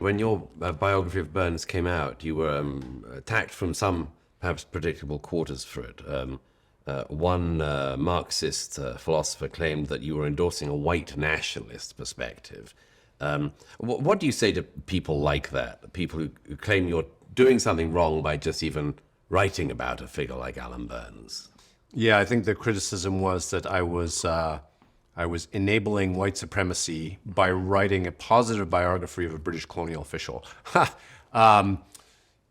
when your biography of Burns came out, you were attacked from some perhaps predictable quarters for it. One Marxist philosopher claimed that you were endorsing a white nationalist perspective. What do you say to people like that, people who claim you're doing something wrong by just even writing about a figure like Alan Burns? Yeah, I think the criticism was that I was enabling white supremacy by writing a positive biography of a British colonial official.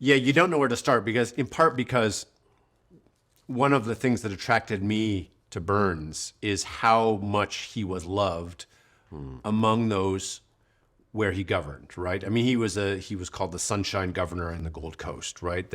Yeah, you don't know where to start in part because one of the things that attracted me to Burns is how much he was loved among those where he governed, right? I mean, he was called the Sunshine Governor in the Gold Coast, right?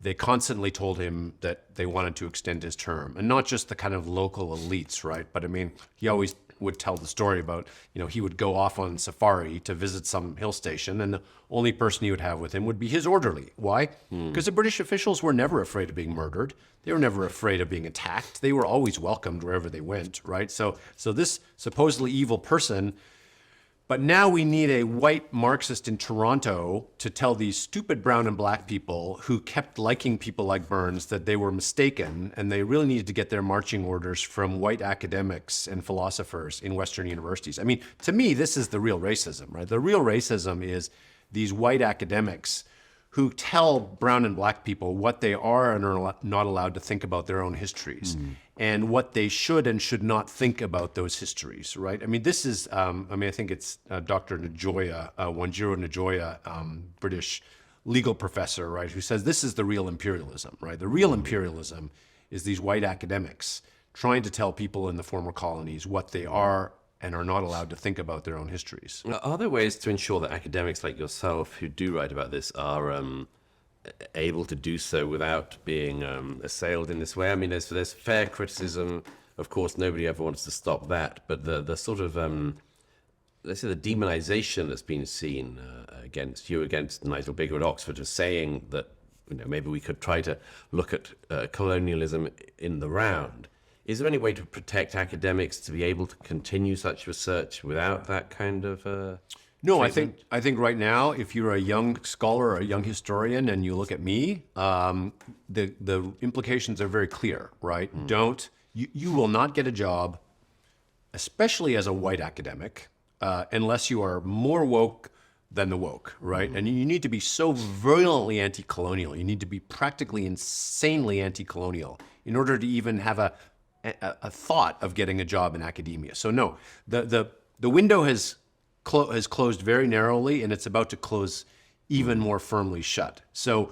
They constantly told him that they wanted to extend his term, and not just the kind of local elites, right? But I mean, he always would tell the story about, he would go off on safari to visit some hill station, and the only person he would have with him would be his orderly. Why? Because the British officials were never afraid of being murdered. They were never afraid of being attacked. They were always welcomed wherever they went, right? So this supposedly evil person. But now we need a white Marxist in Toronto to tell these stupid brown and black people who kept liking people like Burns that they were mistaken, and they really needed to get their marching orders from white academics and philosophers in Western universities. I mean, to me, this is the real racism, right? The real racism is these white academics who tell brown and black people what they are and are not allowed to think about their own histories, and what they should and should not think about those histories, right? I mean, this is, I think it's Dr. Najoya, Wanjiro Najoya, British legal professor, right, who says this is the real imperialism, right? The real imperialism is these white academics trying to tell people in the former colonies what they are and are not allowed to think about their own histories. Are there ways to ensure that academics like yourself who do write about this are able to do so without being assailed in this way? I mean, there's fair criticism. Of course, nobody ever wants to stop that. But the sort of, let's say, the demonization that's been seen against you, against Nigel Bigger at Oxford, of saying that maybe we could try to look at colonialism in the round. Is there any way to protect academics to be able to continue such research without that kind of No, treatment? I think right now, if you're a young scholar or a young historian and you look at me, the implications are very clear, right? You will not get a job, especially as a white academic, unless you are more woke than the woke, right? And you need to be so virulently anti-colonial. You need to be practically insanely anti-colonial in order to even have a thought of getting a job in academia. So no, the window has closed very narrowly, and it's about to close even more firmly shut. So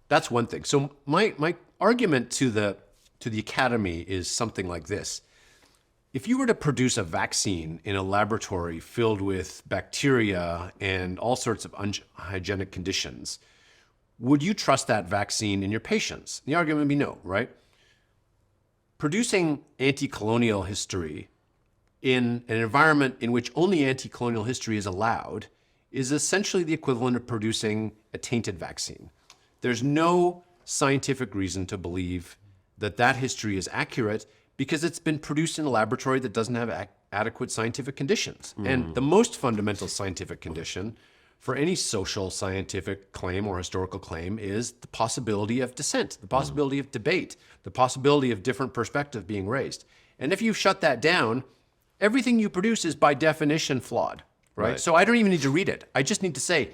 that's one thing. So my argument to the academy is something like this. If you were to produce a vaccine in a laboratory filled with bacteria and all sorts of unhygienic conditions, would you trust that vaccine in your patients? The argument would be no, right? Producing anti-colonial history in an environment in which only anti-colonial history is allowed is essentially the equivalent of producing a tainted vaccine. There's no scientific reason to believe that that history is accurate because it's been produced in a laboratory that doesn't have adequate scientific conditions. And the most fundamental scientific condition for any social scientific claim or historical claim is the possibility of dissent, the possibility of debate, the possibility of different perspective being raised. And if you shut that down, everything you produce is by definition flawed, right? So I don't even need to read it. I just need to say,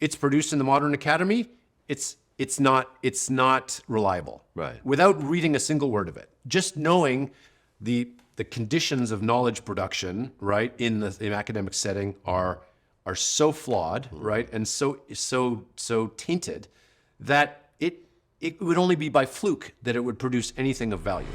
it's produced in the modern academy, it's not reliable. Right. Without reading a single word of it. Just knowing the conditions of knowledge production, right, in the academic setting are so flawed, right, and so tainted that it would only be by fluke that it would produce anything of value.